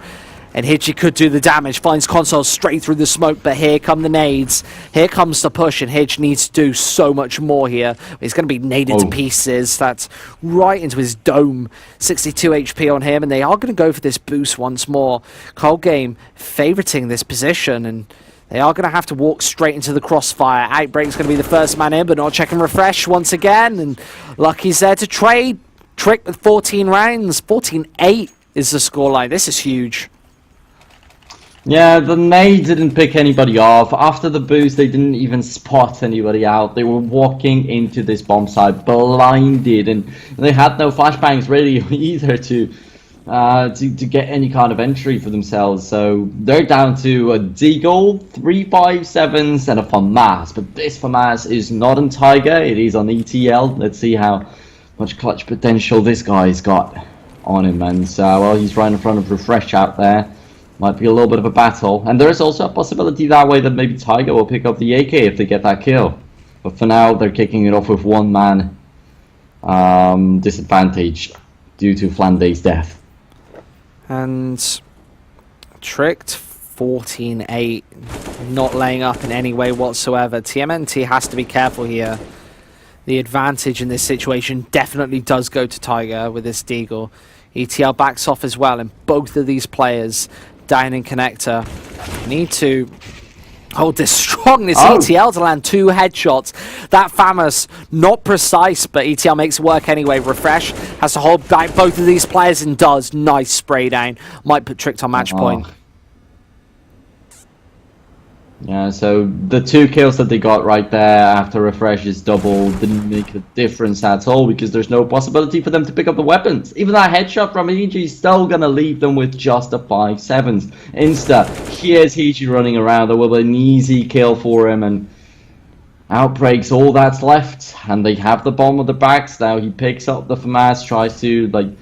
And Hitchy could do the damage, finds Console straight through the smoke, but here come the nades. Here comes the push, and Hitch needs to do so much more here. He's going to be naded to pieces. That's right into his dome. 62 HP on him, and they are going to go for this boost once more. Cold Game favoriting this position, and they are going to have to walk straight into the crossfire. Outbreak's going to be the first man in, but not checking refresh once again. And Lucky's there to trade. Trick with 14 rounds. 14-8 is the scoreline. This is huge. Yeah, the nade didn't pick anybody off. After the boost, they didn't even spot anybody out. They were walking into this bomb site blinded, and they had no flashbangs really either to get any kind of entry for themselves. So they're down to a Deagle, 3 5.7s, and a FAMAS. But this FAMAS is not on Tiger, it is on ETL. Let's see how much clutch potential this guy's got on him. And well, he's right in front of Refresh out there. Might be a little bit of a battle. And there is also a possibility that way that maybe Tiger will pick up the AK if they get that kill. But for now, they're kicking it off with 1 man disadvantage due to Flanday's death. And Tricked, 14-8, not laying up in any way whatsoever. TMNT has to be careful here. The advantage in this situation definitely does go to Tiger with this Deagle. ETL backs off as well, and both of these players down in connector need to hold this strong. This ETL to land 2 headshots. That FAMAS, not precise, but ETL makes it work anyway. Refresh has to hold back both of these players and does. Nice spray down. Might put Tricked on match point. Yeah, so the 2 kills that they got right there after Refresh is double didn't make a difference at all, because there's no possibility for them to pick up the weapons. Even that headshot from Hiji is still going to leave them with just a 5.7s. Insta, here's Hiji running around. There will be an easy kill for him, and Outbreak's all that's left. And they have the bomb on the backs. Now he picks up the FAMAS, tries to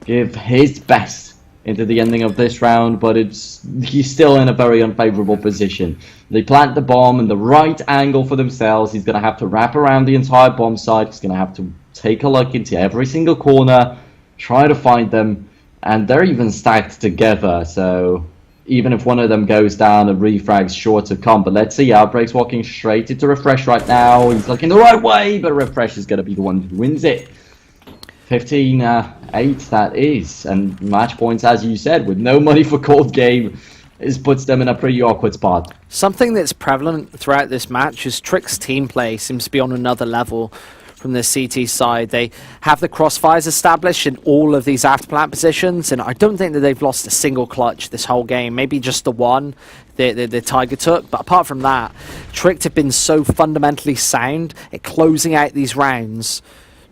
give his best into the ending of this round, but he's still in a very unfavorable position. They plant the bomb in the right angle for themselves. He's going to have to wrap around the entire bomb site. He's going to have to take a look into every single corner, try to find them, and they're even stacked together, so even if one of them goes down, a refrag's sure to come. But let's see, Outbreak's walking straight into Refresh right now. He's looking the right way, but Refresh is going to be the one who wins it. 15-8 that is, and match points, as you said, with no money for Cold Game, puts them in a pretty awkward spot. Something that's prevalent throughout this match is Trick's team play seems to be on another level from the CT side. They have the crossfires established in all of these afterplant positions, and I don't think that they've lost a single clutch this whole game. Maybe just the one the Tiger took, but apart from that, Tricked have been so fundamentally sound at closing out these rounds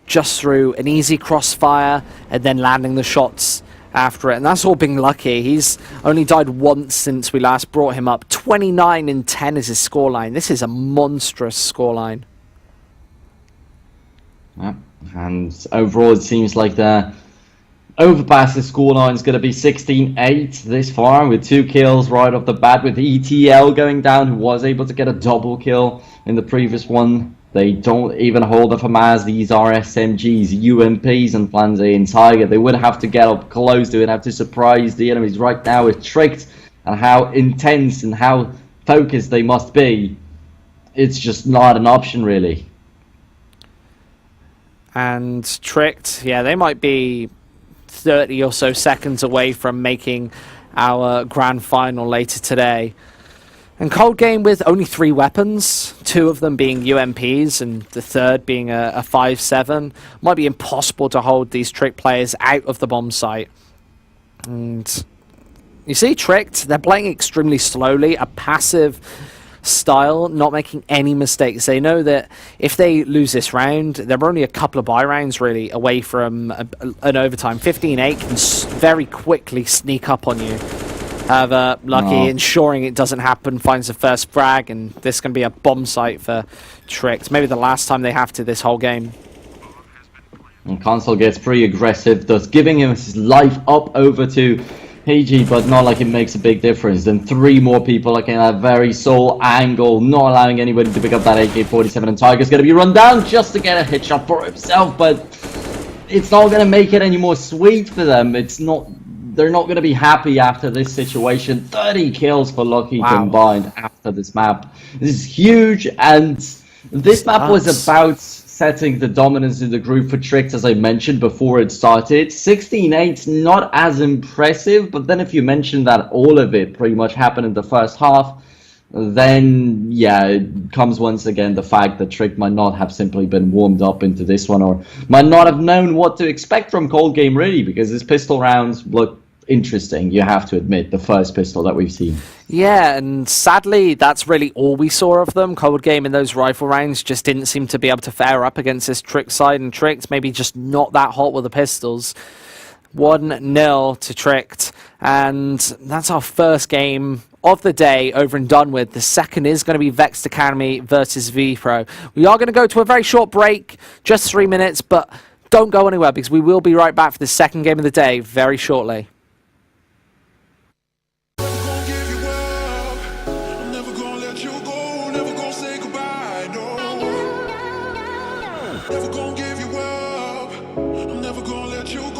just through an easy crossfire and then landing the shots after it. And that's all being lucky. He's only died once since we last brought him up. 29-10 is his scoreline. This is a monstrous scoreline. Yeah. And overall, it seems like Overpass, the scoreline is going to be 16-8 this far, with 2 kills right off the bat, with ETL going down, who was able to get a double kill in the previous one. They don't even hold up a Maz. These are SMGs, UMPs, and Plans A and Tiger. They would have to get up close to it, have to surprise the enemies. Right now, it's Tricked, and how intense and how focused they must be. It's just not an option, really. And Tricked, yeah, they might be 30 or so seconds away from making our grand final later today. And Cold Game with only 3 weapons, 2 of them being UMPs and the third being a 5.7, might be impossible to hold these Trick players out of the bomb site. And you see Tricked, they're playing extremely slowly, a passive style, not making any mistakes. They know that if they lose this round, they're only a couple of buy rounds really away from an overtime. 15-8 can very quickly sneak up on you. However, Lucky, ensuring it doesn't happen, finds the first frag, and this can be a bomb site for Tricked. Maybe the last time they have to this whole game. And Console gets pretty aggressive, thus giving him his life up over to PG, but not like it makes a big difference. Then 3 more people like in a very sole angle, not allowing anybody to pick up that AK-47, and Tiger's going to be run down just to get a headshot for himself, but it's not going to make it any more sweet for them. It's not. They're not going to be happy after this situation. 30 kills for Lucky combined after this map. This is huge, and this map was about setting the dominance in the group for Tricked, as I mentioned before it started. 16-8, not as impressive, but then if you mention that all of it pretty much happened in the first half, then yeah, it comes once again the fact that Tricked might not have simply been warmed up into this one, or might not have known what to expect from Cold Game really, because his pistol rounds look interesting, you have to admit, the first pistol that we've seen. Yeah, and sadly, that's really all we saw of them. Cold Game in those rifle rounds just didn't seem to be able to fare up against this Trick side, and Tricked maybe just not that hot with the pistols. 1-0 to Tricked, and that's our first game of the day over and done with. The second is going to be Vexed Academy versus VPro. We are going to go to a very short break, just 3 minutes, but don't go anywhere because we will be right back for the second game of the day very shortly. Never gonna give you up. I'm never gonna let you